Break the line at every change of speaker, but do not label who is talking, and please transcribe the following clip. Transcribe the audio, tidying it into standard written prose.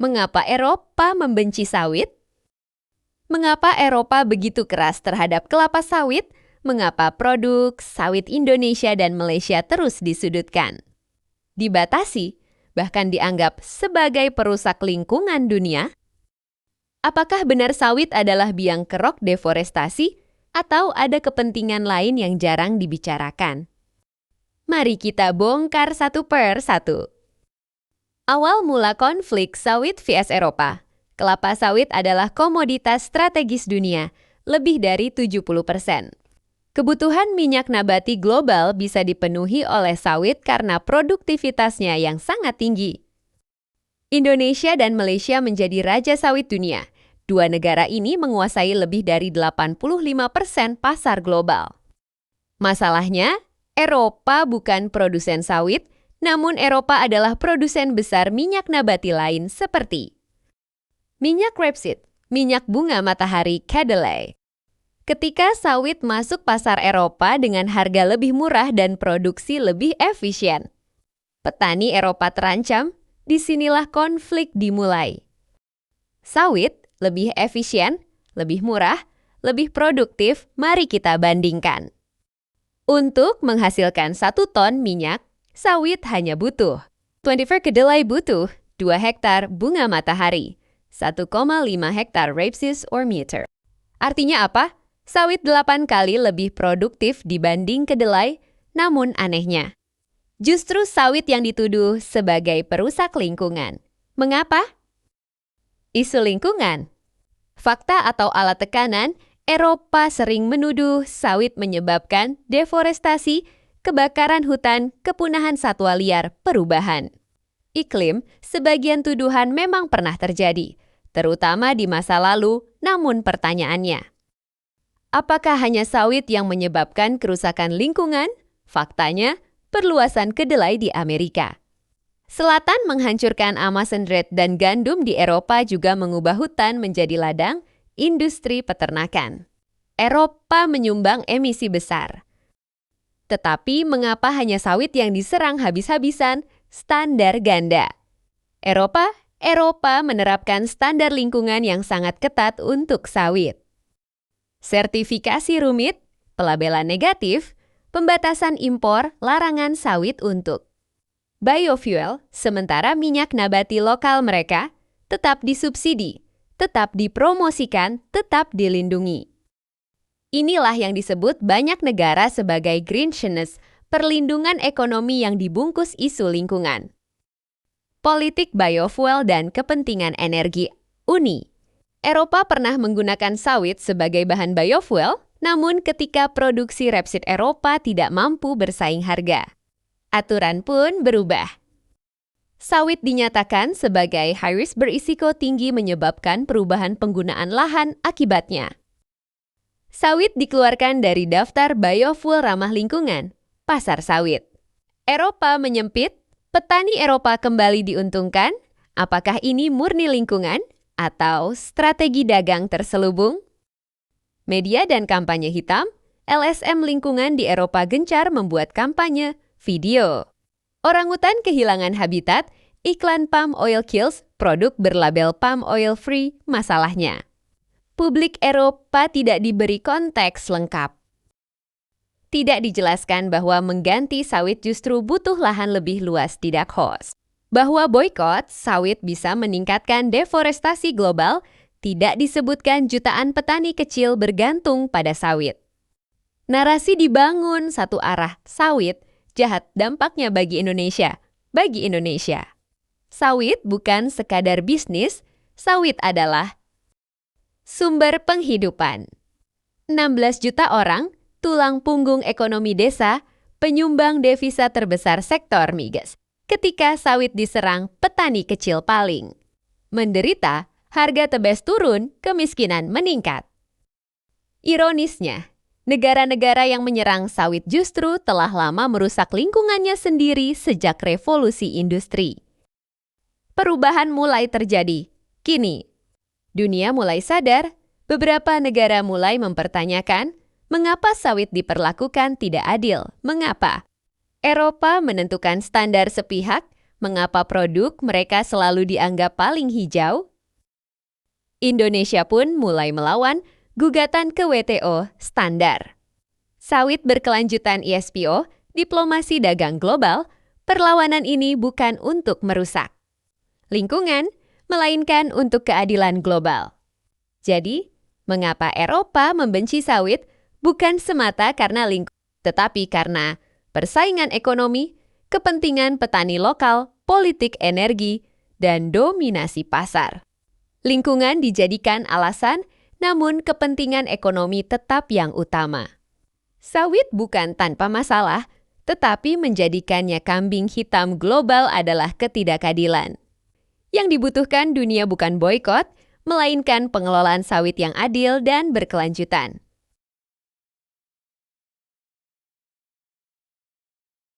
Mengapa Eropa membenci sawit? Mengapa Eropa begitu keras terhadap kelapa sawit? Mengapa produk sawit Indonesia dan Malaysia terus disudutkan? Dibatasi, bahkan dianggap sebagai perusak lingkungan dunia? Apakah benar sawit adalah biang kerok deforestasi atau ada kepentingan lain yang jarang dibicarakan? Mari kita bongkar satu per satu. Awal mula konflik sawit vs Eropa. Kelapa sawit adalah komoditas strategis dunia, lebih dari 70%. Kebutuhan minyak nabati global bisa dipenuhi oleh sawit karena produktivitasnya yang sangat tinggi. Indonesia dan Malaysia menjadi raja sawit dunia. Dua negara ini menguasai lebih dari 85% pasar global. Masalahnya, Eropa bukan produsen sawit, namun Eropa adalah produsen besar minyak nabati lain seperti minyak rapeseed, minyak bunga matahari kedelai. Ketika sawit masuk pasar Eropa dengan harga lebih murah dan produksi lebih efisien, petani Eropa terancam, disinilah konflik dimulai. Sawit lebih efisien, lebih murah, lebih produktif, mari kita bandingkan. Untuk menghasilkan 1 ton minyak, sawit hanya butuh 24 kedelai butuh 2 hektar bunga matahari, 1,5 hektar rapeseed or meter. Artinya apa? Sawit 8 kali lebih produktif dibanding kedelai, namun anehnya, justru sawit yang dituduh sebagai perusak lingkungan. Mengapa? Isu lingkungan. Fakta atau alat tekanan, Eropa sering menuduh sawit menyebabkan deforestasi, kebakaran hutan, kepunahan satwa liar, perubahan iklim. Sebagian tuduhan memang pernah terjadi, terutama di masa lalu, namun pertanyaannya, apakah hanya sawit yang menyebabkan kerusakan lingkungan? Faktanya, perluasan kedelai di Amerika Selatan menghancurkan Amazon Red dan gandum di Eropa juga mengubah hutan menjadi ladang industri peternakan. Eropa menyumbang emisi besar. Tetapi mengapa hanya sawit yang diserang habis-habisan? Standar ganda. Eropa menerapkan standar lingkungan yang sangat ketat untuk sawit. Sertifikasi rumit, pelabelan negatif, pembatasan impor, larangan sawit untuk biofuel, sementara minyak nabati lokal mereka tetap disubsidi, tetap dipromosikan, tetap dilindungi. Inilah yang disebut banyak negara sebagai greenshoeness, perlindungan ekonomi yang dibungkus isu lingkungan. Politik biofuel dan kepentingan energi. Uni Eropa pernah menggunakan sawit sebagai bahan biofuel, namun ketika produksi rapeseed Eropa tidak mampu bersaing harga, aturan pun berubah. Sawit dinyatakan sebagai high risk berisiko tinggi menyebabkan perubahan penggunaan lahan akibatnya. Sawit dikeluarkan dari daftar biofuel ramah lingkungan, pasar sawit. Eropa menyempit, petani Eropa kembali diuntungkan. Apakah ini murni lingkungan atau strategi dagang terselubung? Media dan kampanye hitam, LSM lingkungan di Eropa gencar membuat kampanye video. Orangutan kehilangan habitat, iklan palm oil kills, produk berlabel palm oil free, masalahnya. Publik Eropa tidak diberi konteks lengkap. Tidak dijelaskan bahwa mengganti sawit justru butuh lahan lebih luas tidak host. Bahwa boykot sawit bisa meningkatkan deforestasi global, tidak disebutkan jutaan petani kecil bergantung pada sawit. Narasi dibangun satu arah, sawit jahat dampaknya bagi Indonesia. Sawit bukan sekadar bisnis, sawit adalah sumber penghidupan. 16 juta orang, tulang punggung ekonomi desa, penyumbang devisa terbesar sektor migas. Ketika sawit diserang, petani kecil paling menderita, harga tebes turun, kemiskinan meningkat. Ironisnya, negara-negara yang menyerang sawit justru telah lama merusak lingkungannya sendiri sejak revolusi industri. Perubahan mulai terjadi. Kini, dunia mulai sadar, beberapa negara mulai mempertanyakan mengapa sawit diperlakukan tidak adil. Mengapa? Eropa menentukan standar sepihak, Mengapa produk mereka selalu dianggap paling hijau? Indonesia pun mulai melawan gugatan ke WTO standar. Sawit berkelanjutan ISPO, diplomasi dagang global, perlawanan ini bukan untuk merusak lingkungan, melainkan untuk keadilan global. Jadi, mengapa Eropa membenci sawit bukan semata karena lingkungan, tetapi karena persaingan ekonomi, kepentingan petani lokal, politik energi, dan dominasi pasar. Lingkungan dijadikan alasan, namun kepentingan ekonomi tetap yang utama. Sawit bukan tanpa masalah, tetapi menjadikannya kambing hitam global adalah ketidakadilan. Yang dibutuhkan dunia bukan boikot, melainkan pengelolaan sawit yang adil dan berkelanjutan.